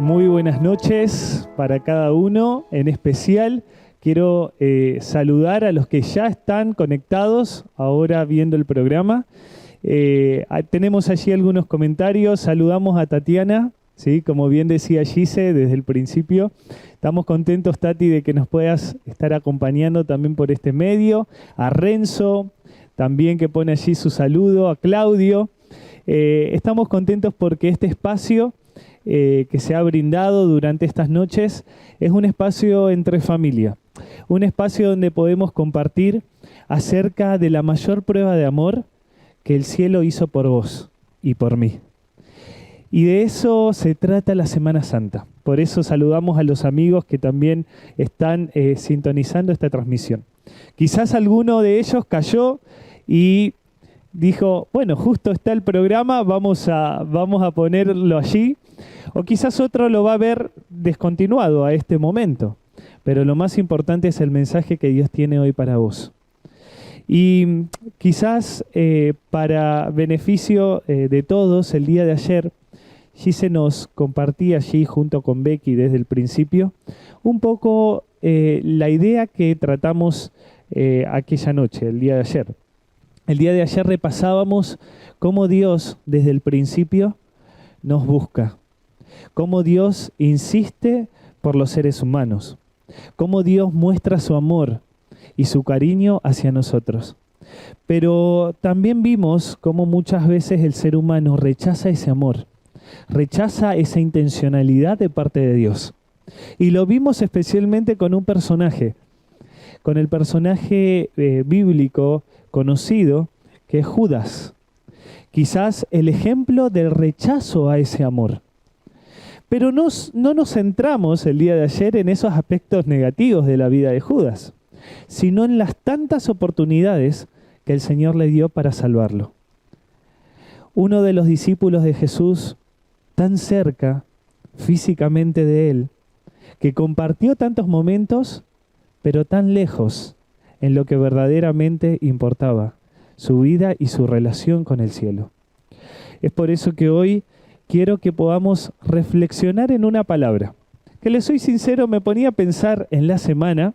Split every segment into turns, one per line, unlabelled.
Muy buenas noches para cada uno. En especial quiero saludar a los que ya están conectados ahora viendo el programa. Tenemos allí algunos comentarios. Saludamos a Tatiana, ¿sí? Como bien decía Gise desde el principio. Estamos contentos, Tati, de que nos puedas estar acompañando también por este medio. A Renzo, también que pone allí su saludo. A Claudio. Estamos contentos porque este espacio que se ha brindado durante estas noches es un espacio entre familia, un espacio donde podemos compartir acerca de la mayor prueba de amor que el cielo hizo por vos y por mí. Y de eso se trata la Semana Santa. Por eso saludamos a los amigos que también están sintonizando esta transmisión. Quizás alguno de ellos cayó y dijo, bueno, justo está el programa, vamos a ponerlo allí. O quizás otro lo va a ver descontinuado a este momento. Pero lo más importante es el mensaje que Dios tiene hoy para vos. Y quizás para beneficio de todos, el día de ayer, Gise nos compartía allí junto con Becky desde el principio un poco la idea que tratamos aquella noche, el día de ayer. El día de ayer repasábamos cómo Dios desde el principio nos busca, cómo Dios insiste por los seres humanos, cómo Dios muestra su amor y su cariño hacia nosotros. Pero también vimos cómo muchas veces el ser humano rechaza ese amor, rechaza esa intencionalidad de parte de Dios. Y lo vimos especialmente con un personaje, con el personaje bíblico conocido que es Judas. Quizás el ejemplo del rechazo a ese amor. Pero no nos centramos el día de ayer en esos aspectos negativos de la vida de Judas, sino en las tantas oportunidades que el Señor le dio para salvarlo. Uno de los discípulos de Jesús, tan cerca físicamente de él, que compartió tantos momentos, pero tan lejos en lo que verdaderamente importaba, su vida y su relación con el cielo. Es por eso que hoy quiero que podamos reflexionar en una palabra. Que les soy sincero, me ponía a pensar en la semana,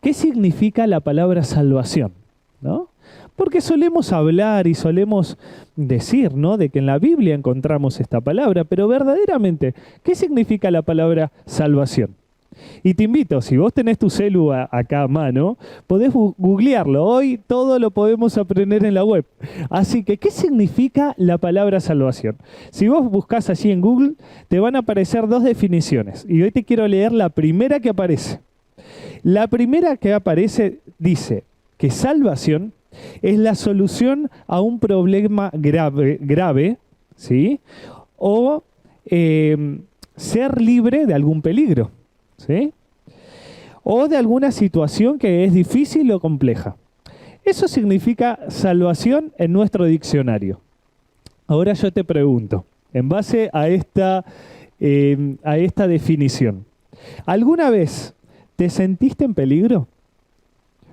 ¿qué significa la palabra salvación? ¿No? Porque solemos hablar y solemos decir, ¿no?, de que en la Biblia encontramos esta palabra, pero verdaderamente, ¿qué significa la palabra salvación? Y te invito, si vos tenés tu celu acá a mano, podés googlearlo. Hoy todo lo podemos aprender en la web. Así que, ¿qué significa la palabra salvación? Si vos buscás allí en Google, te van a aparecer dos definiciones. Y hoy te quiero leer la primera que aparece. La primera que aparece dice que salvación es la solución a un problema grave, ¿sí? O ser libre de algún peligro, ¿sí? O de alguna situación que es difícil o compleja. Eso significa salvación en nuestro diccionario. Ahora yo te pregunto, en base a esta definición, ¿alguna vez te sentiste en peligro?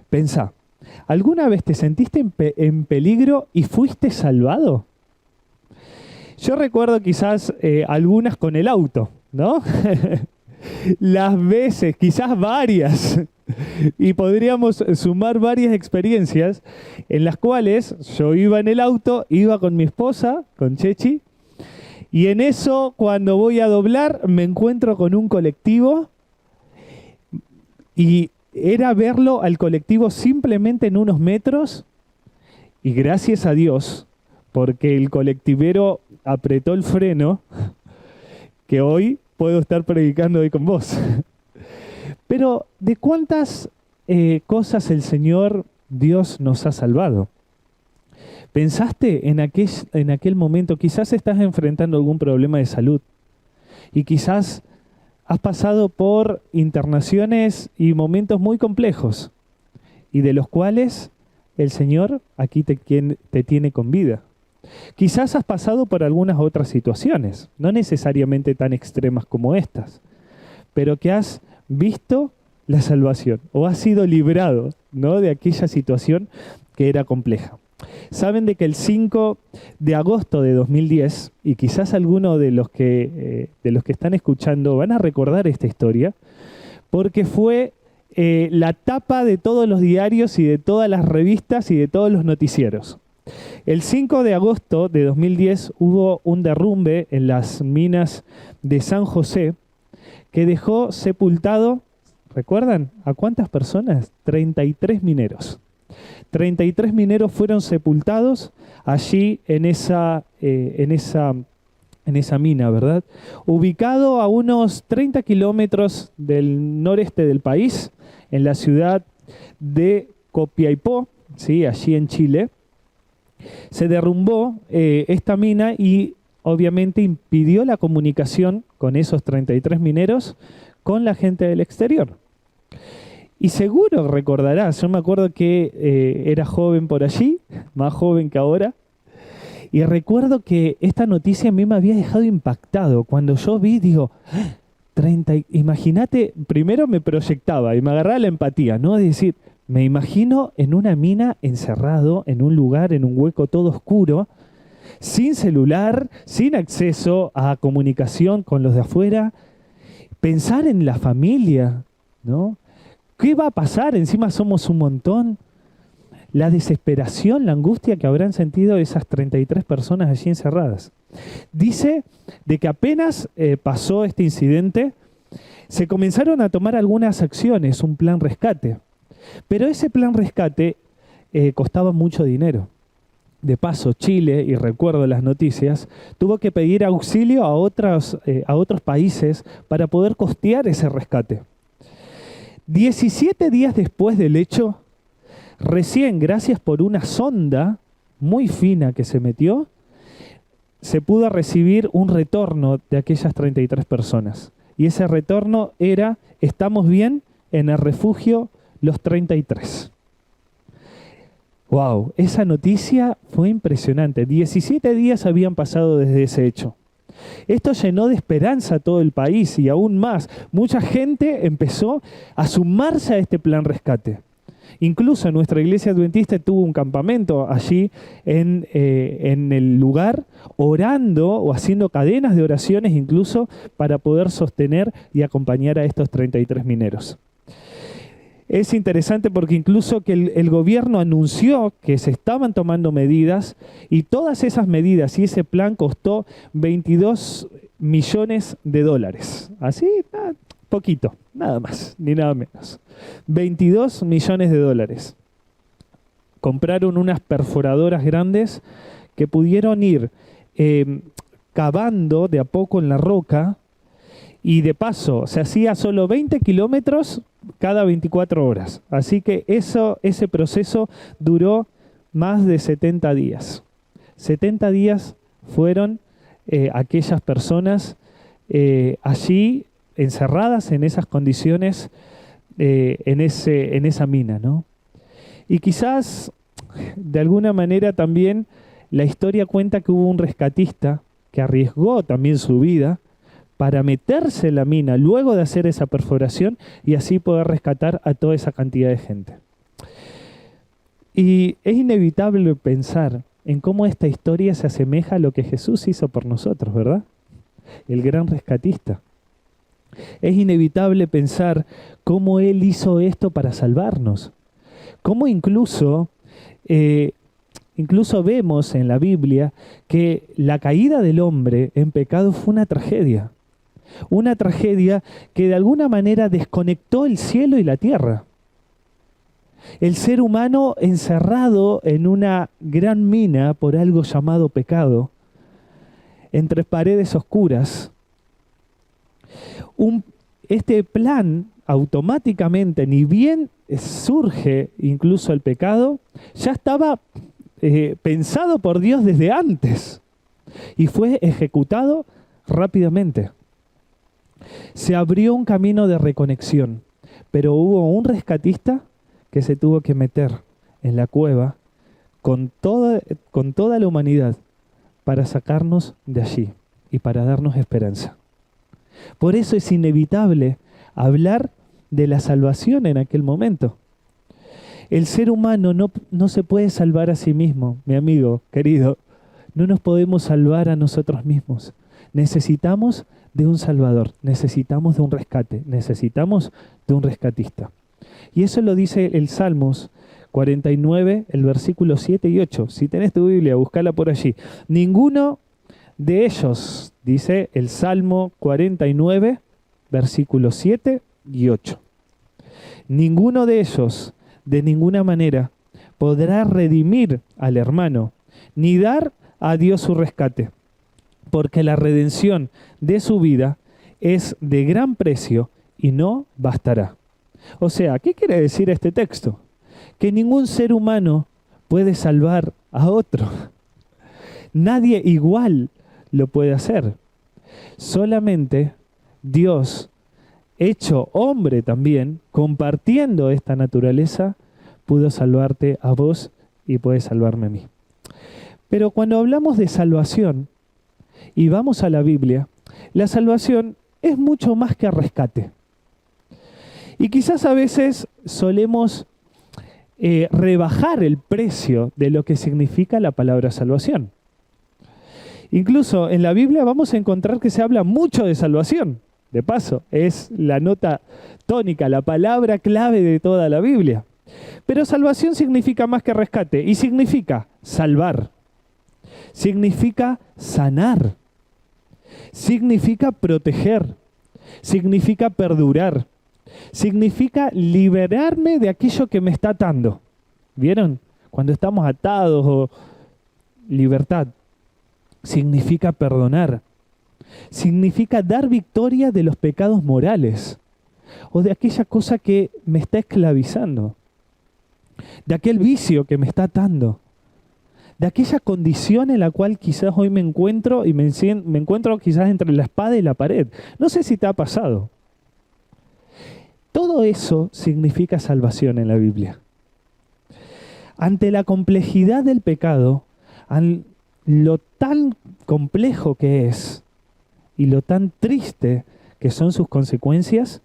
Pensá, ¿alguna vez te sentiste en peligro y fuiste salvado? Yo recuerdo quizás algunas con el auto, ¿no? Las veces, quizás varias, y podríamos sumar varias experiencias en las cuales yo iba en el auto, iba con mi esposa, con Chechi, y en eso, cuando voy a doblar, me encuentro con un colectivo y era verlo al colectivo simplemente en unos metros, y gracias a Dios, porque el colectivero apretó el freno, que hoy puedo estar predicando hoy con vos. Pero, ¿de cuántas cosas el Señor Dios nos ha salvado? ¿Pensaste en aquel momento? Quizás estás enfrentando algún problema de salud y quizás has pasado por internaciones y momentos muy complejos y de los cuales el Señor aquí te tiene con vida. Quizás has pasado por algunas otras situaciones, no necesariamente tan extremas como estas, pero que has visto la salvación o has sido librado, ¿no?, de aquella situación que era compleja. Saben de que el 5 de agosto de 2010, y quizás algunos de los que están escuchando van a recordar esta historia, porque fue la tapa de todos los diarios y de todas las revistas y de todos los noticieros. El 5 de agosto de 2010 hubo un derrumbe en las minas de San José que dejó sepultado, ¿recuerdan? ¿A cuántas personas? 33 mineros. 33 mineros fueron sepultados allí en esa mina, ¿verdad? Ubicado a unos 30 kilómetros del noreste del país, en la ciudad de Copiapó, ¿sí? Allí en Chile, se derrumbó esta mina y obviamente impidió la comunicación con esos 33 mineros con la gente del exterior. Y seguro recordarás, yo me acuerdo que era joven por allí, más joven que ahora, y recuerdo que esta noticia a mí me había dejado impactado. Cuando yo vi, digo, 30, imagínate, primero me proyectaba y me agarraba la empatía, ¿no? Es decir, me imagino en una mina encerrado, en un lugar, en un hueco todo oscuro, sin celular, sin acceso a comunicación con los de afuera. Pensar en la familia, ¿no? ¿Qué va a pasar? Encima somos un montón. La desesperación, la angustia que habrán sentido esas 33 personas allí encerradas. Dice de que apenas pasó este incidente, se comenzaron a tomar algunas acciones, un plan rescate. Pero ese plan rescate costaba mucho dinero. De paso, Chile, y recuerdo las noticias, tuvo que pedir auxilio a otros países para poder costear ese rescate. 17 días después del hecho, recién gracias por una sonda muy fina que se metió, se pudo recibir un retorno de aquellas 33 personas. Y ese retorno era, estamos bien en el refugio los 33. ¡Wow! Esa noticia fue impresionante. 17 días habían pasado desde ese hecho. Esto llenó de esperanza a todo el país y aún más. Mucha gente empezó a sumarse a este plan rescate. Incluso nuestra iglesia adventista tuvo un campamento allí en el lugar, orando o haciendo cadenas de oraciones incluso para poder sostener y acompañar a estos 33 mineros. Es interesante porque incluso que el gobierno anunció que se estaban tomando medidas y todas esas medidas y ese plan costó $22 millones. Así, poquito, nada más, ni nada menos. $22 millones. Compraron unas perforadoras grandes que pudieron ir cavando de a poco en la roca y de paso se hacía solo 20 kilómetros cada 24 horas. Así que ese proceso duró más de 70 días. 70 días fueron aquellas personas allí encerradas en esas condiciones, en esa mina, ¿no? Y quizás, de alguna manera también, la historia cuenta que hubo un rescatista que arriesgó también su vida para meterse en la mina luego de hacer esa perforación y así poder rescatar a toda esa cantidad de gente. Y es inevitable pensar en cómo esta historia se asemeja a lo que Jesús hizo por nosotros, ¿verdad? El gran rescatista. Es inevitable pensar cómo Él hizo esto para salvarnos. Cómo incluso vemos en la Biblia que la caída del hombre en pecado fue una tragedia. Una tragedia que de alguna manera desconectó el cielo y la tierra. El ser humano encerrado en una gran mina por algo llamado pecado, entre paredes oscuras. Este plan automáticamente, ni bien surge incluso el pecado, ya estaba pensado por Dios desde antes y fue ejecutado rápidamente. Se abrió un camino de reconexión, pero hubo un rescatista que se tuvo que meter en la cueva con toda la humanidad para sacarnos de allí y para darnos esperanza. Por eso es inevitable hablar de la salvación en aquel momento. El ser humano no se puede salvar a sí mismo, mi amigo, querido. No nos podemos salvar a nosotros mismos. Necesitamos de un Salvador, necesitamos de un rescate, necesitamos de un rescatista. Y eso lo dice el Salmos 49, el versículo 7 y 8. Si tenés tu Biblia, búscala por allí. Ninguno de ellos, dice el Salmo 49, versículos 7 y 8. Ninguno de ellos, de ninguna manera, podrá redimir al hermano, ni dar a Dios su rescate, porque la redención de su vida es de gran precio y no bastará. O sea, ¿qué quiere decir este texto? Que ningún ser humano puede salvar a otro. Nadie igual lo puede hacer. Solamente Dios, hecho hombre también, compartiendo esta naturaleza, pudo salvarte a vos y puede salvarme a mí. Pero cuando hablamos de salvación y vamos a la Biblia, la salvación es mucho más que rescate. Y quizás a veces solemos rebajar el precio de lo que significa la palabra salvación. Incluso en la Biblia vamos a encontrar que se habla mucho de salvación. De paso, es la nota tónica, la palabra clave de toda la Biblia. Pero salvación significa más que rescate y significa salvar, significa sanar, significa proteger, significa perdurar, significa liberarme de aquello que me está atando. ¿Vieron? Cuando estamos atados o libertad. Significa perdonar. Significa dar victoria de los pecados morales o de aquella cosa que me está esclavizando, de aquel vicio que me está atando, de aquella condición en la cual quizás hoy me encuentro y me encuentro quizás entre la espada y la pared. No sé si te ha pasado. Todo eso significa salvación en la Biblia. Ante la complejidad del pecado, lo tan complejo que es y lo tan triste que son sus consecuencias,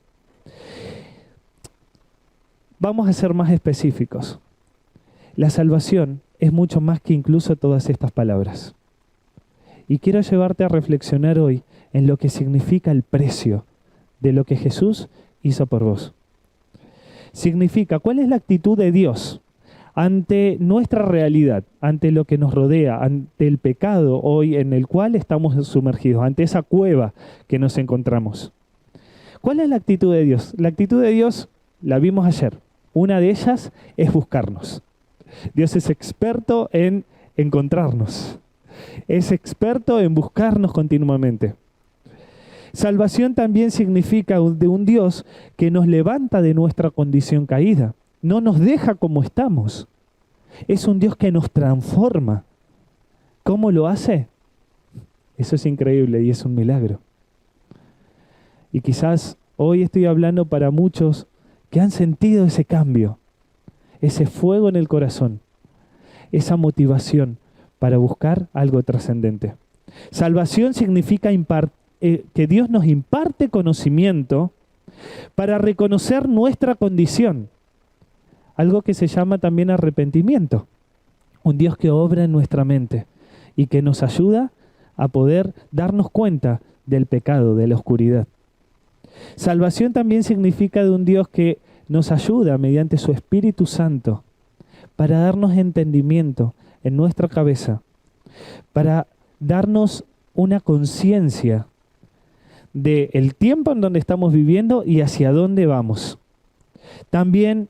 vamos a ser más específicos. La salvación es mucho más que incluso todas estas palabras. Y quiero llevarte a reflexionar hoy en lo que significa el precio de lo que Jesús hizo por vos. Significa, ¿cuál es la actitud de Dios ante nuestra realidad, ante lo que nos rodea, ante el pecado hoy en el cual estamos sumergidos, ante esa cueva que nos encontramos? ¿Cuál es la actitud de Dios? La actitud de Dios la vimos ayer. Una de ellas es buscarnos. Dios es experto en encontrarnos. Es experto en buscarnos continuamente. Salvación también significa de un Dios que nos levanta de nuestra condición caída. No nos deja como estamos. Es un Dios que nos transforma. ¿Cómo lo hace? Eso es increíble y es un milagro. Y quizás hoy estoy hablando para muchos que han sentido ese cambio, ese fuego en el corazón, esa motivación para buscar algo trascendente. Salvación significa que Dios nos imparte conocimiento para reconocer nuestra condición. Algo que se llama también arrepentimiento. Un Dios que obra en nuestra mente y que nos ayuda a poder darnos cuenta del pecado, de la oscuridad. Salvación también significa de un Dios que nos ayuda mediante su Espíritu Santo para darnos entendimiento en nuestra cabeza, para darnos una conciencia del tiempo en donde estamos viviendo y hacia dónde vamos. También,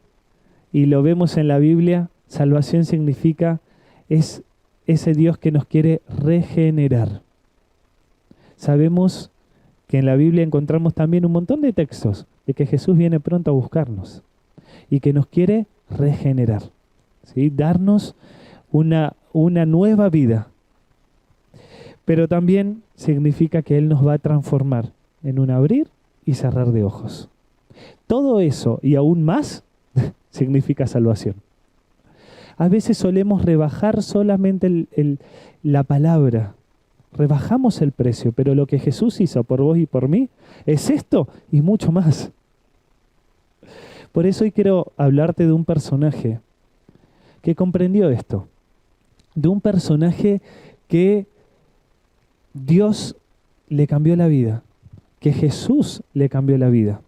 y lo vemos en la Biblia, salvación significa es ese Dios que nos quiere regenerar. Sabemos que en la Biblia encontramos también un montón de textos de que Jesús viene pronto a buscarnos y que nos quiere regenerar, ¿sí? Darnos una nueva vida. Pero también significa que Él nos va a transformar en un abrir y cerrar de ojos. Todo eso y aún más significa salvación. A veces solemos rebajar solamente la palabra. Rebajamos el precio, pero lo que Jesús hizo por vos y por mí es esto y mucho más. Por eso hoy quiero hablarte de un personaje que comprendió esto, de un personaje que Dios le cambió la vida, que Jesús le cambió la vida.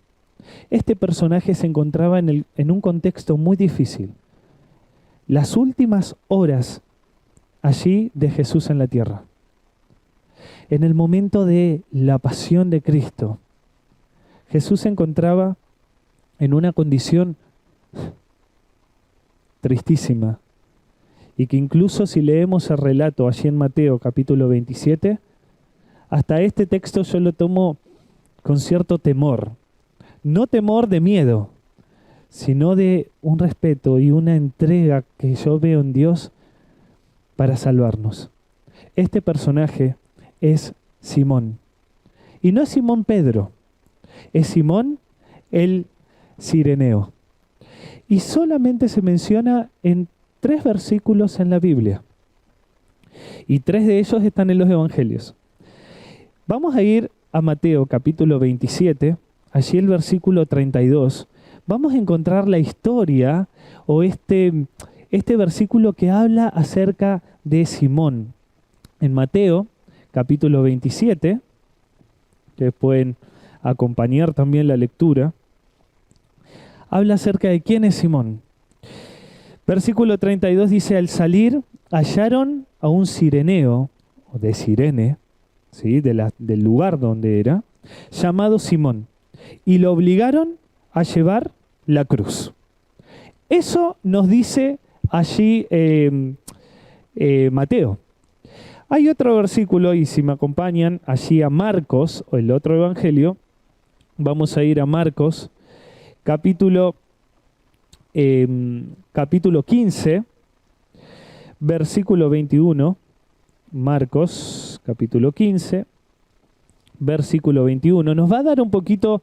Este personaje se encontraba en un contexto muy difícil. Las últimas horas allí de Jesús en la tierra. En el momento de la pasión de Cristo, Jesús se encontraba en una condición tristísima, y que incluso si leemos el relato allí en Mateo capítulo 27, hasta este texto yo lo tomo con cierto temor. No temor de miedo, sino de un respeto y una entrega que yo veo en Dios para salvarnos. Este personaje es Simón. Y no es Simón Pedro, es Simón el Cireneo. Y solamente se menciona en 3 versículos en la Biblia. Y 3 de ellos están en los Evangelios. Vamos a ir a Mateo capítulo 27, allí el versículo 32. Vamos a encontrar la historia o este versículo que habla acerca de Simón. En Mateo capítulo 27, que pueden acompañar también la lectura, habla acerca de quién es Simón. Versículo 32 dice: al salir hallaron a un cireneo, o de Cirene, ¿sí? del lugar donde era, llamado Simón, y lo obligaron a llevar la cruz. Eso nos dice allí Mateo. Hay otro versículo, y si me acompañan allí a Marcos, o el otro evangelio, vamos a ir a Marcos, capítulo 15, versículo 21. Marcos, capítulo 15, versículo 21. Nos va a dar un poquito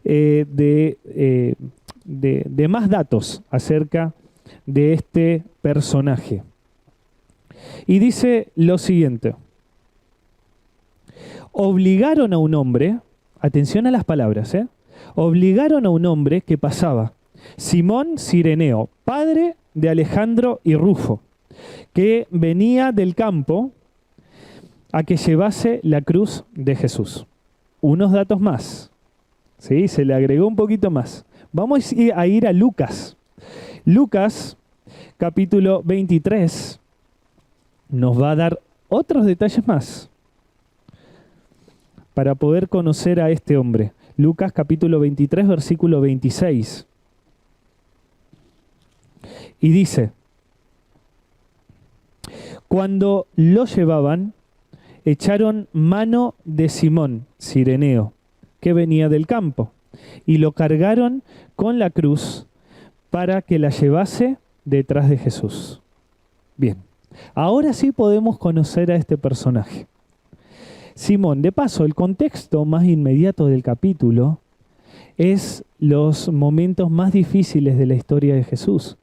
de más datos acerca de este personaje. Y dice lo siguiente: obligaron a un hombre, atención a las palabras, obligaron a un hombre que pasaba, Simón Cireneo, padre de Alejandro y Rufo, que venía del campo, a que llevase la cruz de Jesús. Unos datos más, ¿sí? Se le agregó un poquito más. Vamos a ir a Lucas. Lucas, capítulo 23, nos va a dar otros detalles más para poder conocer a este hombre. Lucas, capítulo 23, versículo 26. Y dice: cuando lo llevaban, echaron mano de Simón, Cireneo, que venía del campo, y lo cargaron con la cruz para que la llevase detrás de Jesús. Bien, ahora sí podemos conocer a este personaje. Simón, de paso, el contexto más inmediato del capítulo es los momentos más difíciles de la historia de Jesús.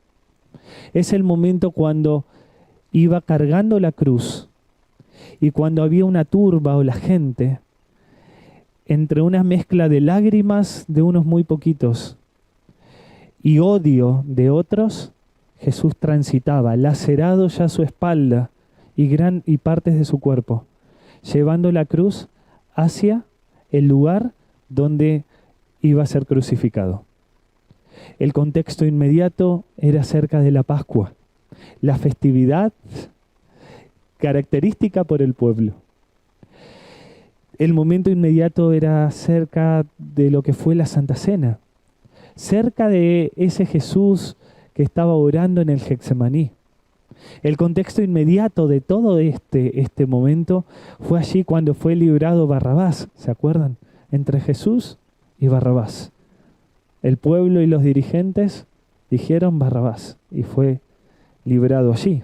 Es el momento cuando iba cargando la cruz y cuando había una turba o la gente, entre una mezcla de lágrimas de unos muy poquitos y odio de otros, Jesús transitaba, lacerado ya su espalda y partes de su cuerpo, llevando la cruz hacia el lugar donde iba a ser crucificado. El contexto inmediato era acerca de la Pascua, la festividad característica por el pueblo. El momento inmediato era cerca de lo que fue la Santa Cena, cerca de ese Jesús que estaba orando en el Getsemaní. El contexto inmediato de todo este momento fue allí cuando fue librado Barrabás, ¿se acuerdan? Entre Jesús y Barrabás. El pueblo y los dirigentes dijeron Barrabás y fue librado allí.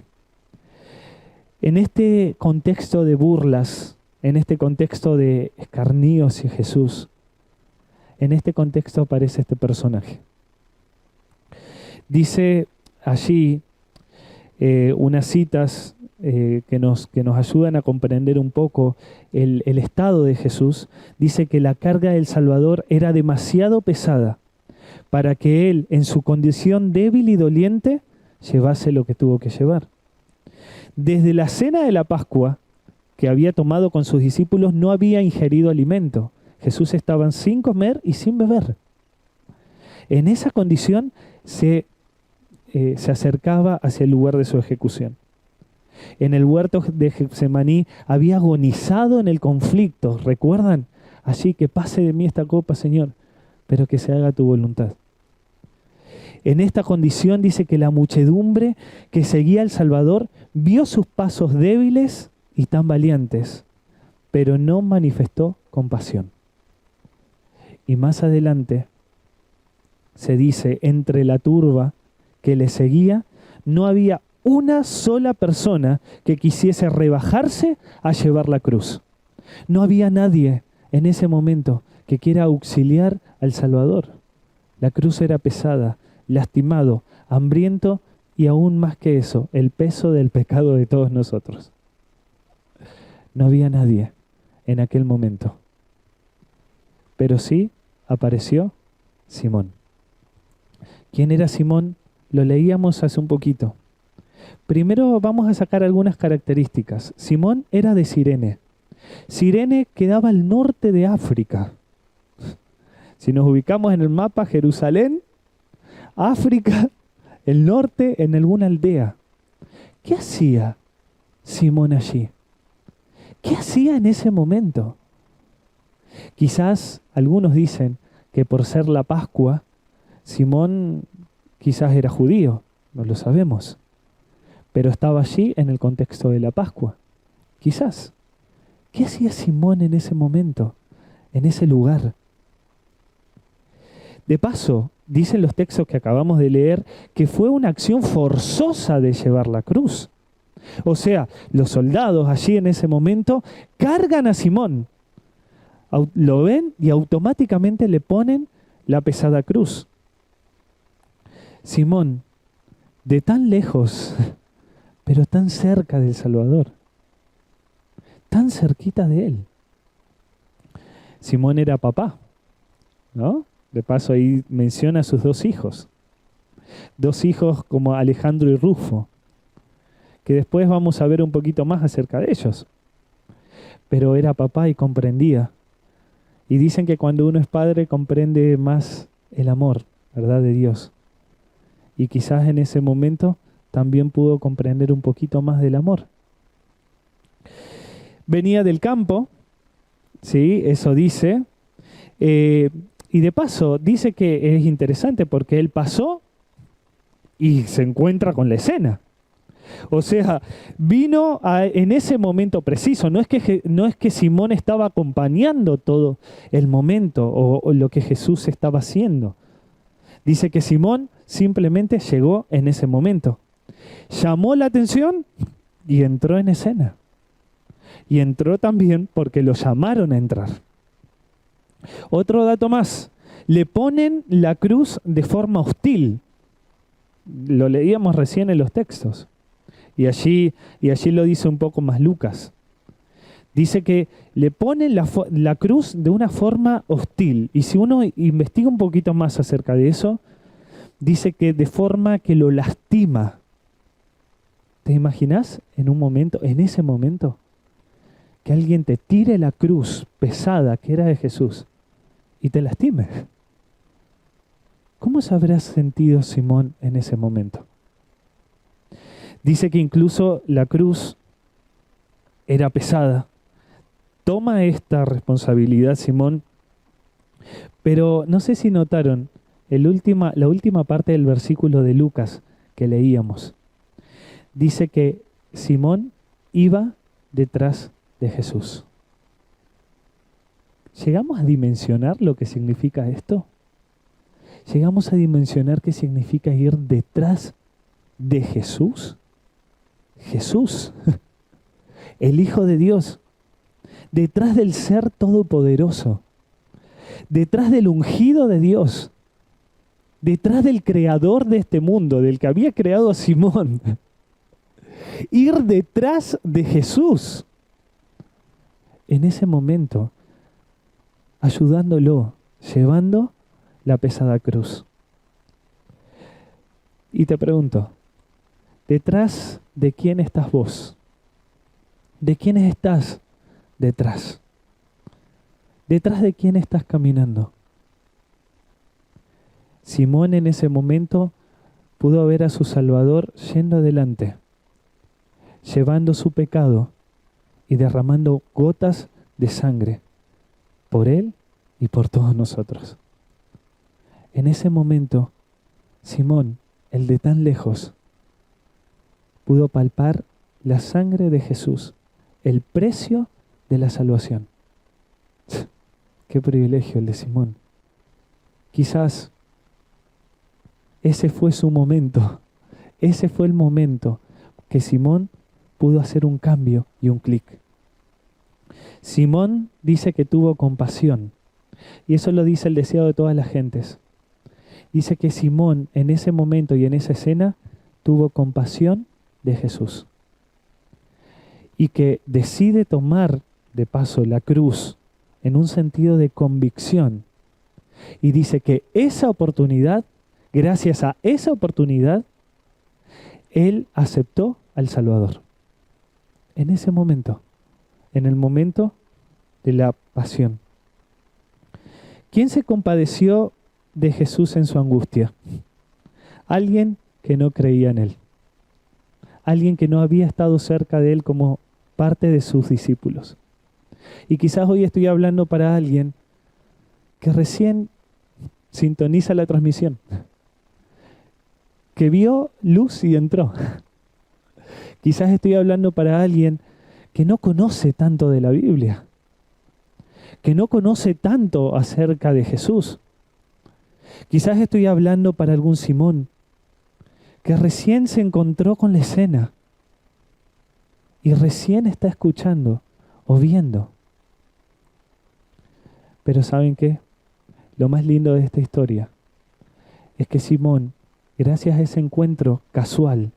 En este contexto de burlas, en este contexto de escarnio hacia Jesús, en este contexto aparece este personaje. Dice allí unas citas que nos ayudan a comprender un poco el estado de Jesús. Dice que la carga del Salvador era demasiado pesada para que él, en su condición débil y doliente, llevase lo que tuvo que llevar. Desde la cena de la Pascua que había tomado con sus discípulos no había ingerido alimento. Jesús estaba sin comer y sin beber. En esa condición se acercaba hacia el lugar de su ejecución. En el huerto de Getsemaní había agonizado en el conflicto, ¿recuerdan? Así que pase de mí esta copa, Señor, pero que se haga tu voluntad. En esta condición dice que la muchedumbre que seguía al Salvador vio sus pasos débiles y tan valientes, pero no manifestó compasión. Y más adelante se dice, entre la turba que le seguía, no había una sola persona que quisiese rebajarse a llevar la cruz. No había nadie en ese momento que quiera auxiliar al Salvador. La cruz era pesada, lastimado, hambriento y aún más que eso, el peso del pecado de todos nosotros. No había nadie en aquel momento. Pero sí apareció Simón. ¿Quién era Simón? Lo leíamos hace un poquito. Primero vamos a sacar algunas características. Simón era de Cirene. Cirene quedaba al norte de África. Si nos ubicamos en el mapa, Jerusalén, África, el norte, en alguna aldea. ¿Qué hacía Simón allí? ¿Qué hacía en ese momento? Quizás algunos dicen que por ser la Pascua, Simón quizás era judío, no lo sabemos. Pero estaba allí en el contexto de la Pascua. Quizás. ¿Qué hacía Simón en ese momento, en ese lugar? De paso, dicen los textos que acabamos de leer que fue una acción forzosa de llevar la cruz. O sea, los soldados allí en ese momento cargan a Simón. Lo ven y automáticamente le ponen la pesada cruz. Simón, de tan lejos, pero tan cerca del Salvador, tan cerquita de él. Simón era papá, ¿no? De paso ahí menciona a sus dos hijos como Alejandro y Rufo, que después vamos a ver un poquito más acerca de ellos. Pero era papá y comprendía. Y dicen que cuando uno es padre comprende más el amor, ¿verdad?, de Dios. Y quizás en ese momento también pudo comprender un poquito más del amor. Venía del campo, ¿sí? Eso dice. Y de paso, dice que es interesante porque él pasó y se encuentra con la escena. O sea, vino en ese momento preciso. No es que Simón estaba acompañando todo el momento o lo que Jesús estaba haciendo. Dice que Simón simplemente llegó en ese momento. Llamó la atención y entró en escena. Y entró también porque lo llamaron a entrar. Otro dato más. Le ponen la cruz de forma hostil. Lo leíamos recién en los textos. Y allí lo dice un poco más Lucas. Dice que le ponen la cruz de una forma hostil. Y si uno investiga un poquito más acerca de eso, dice que de forma que lo lastima. ¿Te imaginas en ese momento, que alguien te tire la cruz pesada que era de Jesús y te lastime? ¿Cómo se habrá sentido Simón en ese momento? Dice que incluso la cruz era pesada. Toma esta responsabilidad Simón, pero no sé si notaron la última parte del versículo de Lucas que leíamos. Dice que Simón iba detrás de Jesús. ¿Llegamos a dimensionar lo que significa esto? ¿Llegamos a dimensionar qué significa ir detrás de Jesús? Jesús, el Hijo de Dios, detrás del Ser Todopoderoso, detrás del ungido de Dios, detrás del Creador de este mundo, del que había creado a Simón. Ir detrás de Jesús. En ese momento, ayudándolo, llevando la pesada cruz. Y te pregunto, ¿detrás de quién estás vos? ¿De quiénes estás detrás? ¿Detrás de quién estás caminando? Simón en ese momento pudo ver a su Salvador yendo adelante, llevando su pecado y derramando gotas de sangre por él y por todos nosotros. En ese momento, Simón, el de tan lejos, pudo palpar la sangre de Jesús, el precio de la salvación. Qué privilegio el de Simón. Quizás ese fue su momento, ese fue el momento que Simón pudo hacer un cambio y un clic. Simón dice que tuvo compasión, y eso lo dice el deseo de todas las gentes. Dice que Simón en ese momento y en esa escena tuvo compasión de Jesús. Y que decide tomar de paso la cruz en un sentido de convicción. Y dice que esa oportunidad, gracias a esa oportunidad, él aceptó al Salvador. En ese momento, en el momento de la pasión. ¿Quién se compadeció de Jesús en su angustia? Alguien que no creía en él. Alguien que no había estado cerca de él como parte de sus discípulos. Y quizás hoy estoy hablando para alguien que recién sintoniza la transmisión, que vio luz y entró. Quizás estoy hablando para alguien que no conoce tanto de la Biblia, que no conoce tanto acerca de Jesús. Quizás estoy hablando para algún Simón que recién se encontró con la escena y recién está escuchando o viendo. Pero ¿saben qué? Lo más lindo de esta historia es que Simón, gracias a ese encuentro casual,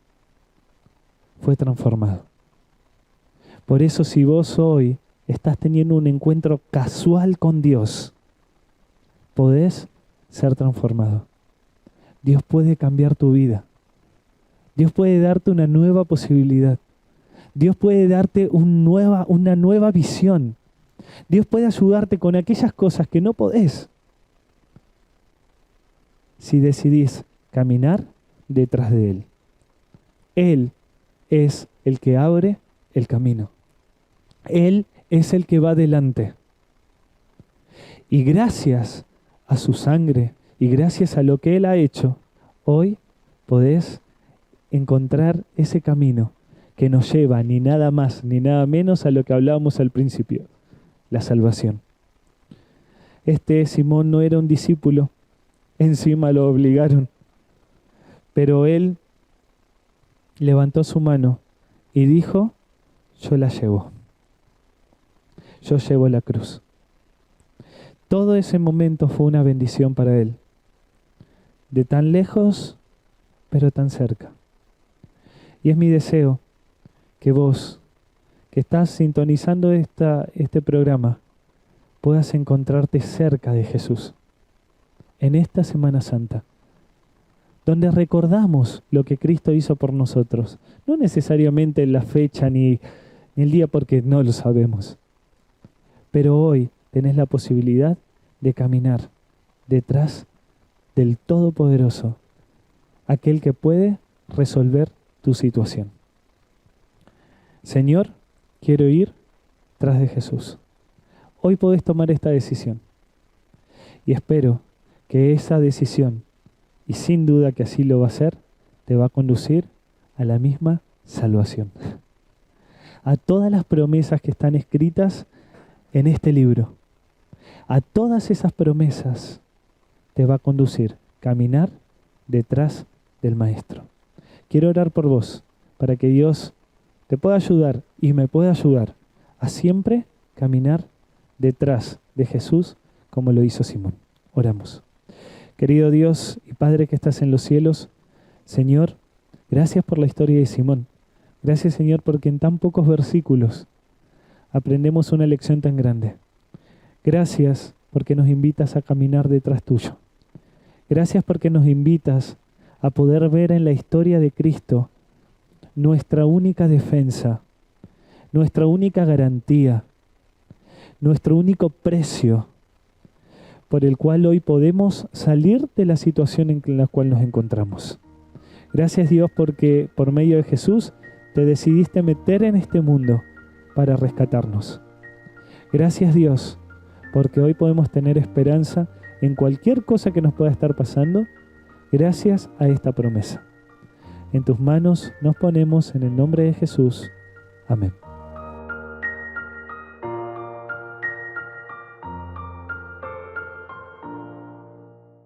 fue transformado. Por eso si vos hoy estás teniendo un encuentro casual con Dios, podés ser transformado. Dios puede cambiar tu vida. Dios puede darte una nueva posibilidad. Dios puede darte una nueva visión. Dios puede ayudarte con aquellas cosas que no podés. Si decidís caminar detrás de Él. Él es el que abre el camino. Él es el que va adelante. Y gracias a su sangre y gracias a lo que Él ha hecho, hoy podés encontrar ese camino que nos lleva ni nada más ni nada menos a lo que hablábamos al principio, la salvación. Este Simón no era un discípulo, encima lo obligaron, pero él levantó su mano y dijo: yo la llevo. Yo llevo la cruz. Todo ese momento fue una bendición para él. De tan lejos, pero tan cerca. Y es mi deseo que vos, que estás sintonizando este programa, puedas encontrarte cerca de Jesús. En esta Semana Santa. Donde recordamos lo que Cristo hizo por nosotros. No necesariamente la fecha ni el día, porque no lo sabemos. Pero hoy tenés la posibilidad de caminar detrás del Todopoderoso, aquel que puede resolver tu situación. Señor, quiero ir tras de Jesús. Hoy podés tomar esta decisión. Y espero que esa decisión, y sin duda que así lo va a hacer, te va a conducir a la misma salvación. A todas las promesas que están escritas en este libro. A todas esas promesas te va a conducir caminar detrás del Maestro. Quiero orar por vos, para que Dios te pueda ayudar y me pueda ayudar a siempre caminar detrás de Jesús como lo hizo Simón. Oramos. Querido Dios y Padre que estás en los cielos, Señor, gracias por la historia de Simón. Gracias, Señor, porque en tan pocos versículos aprendemos una lección tan grande. Gracias porque nos invitas a caminar detrás tuyo. Gracias porque nos invitas a poder ver en la historia de Cristo nuestra única defensa, nuestra única garantía, nuestro único precio por el cual hoy podemos salir de la situación en la cual nos encontramos. Gracias Dios porque por medio de Jesús te decidiste meter en este mundo para rescatarnos. Gracias Dios porque hoy podemos tener esperanza en cualquier cosa que nos pueda estar pasando gracias a esta promesa. En tus manos nos ponemos en el nombre de Jesús. Amén.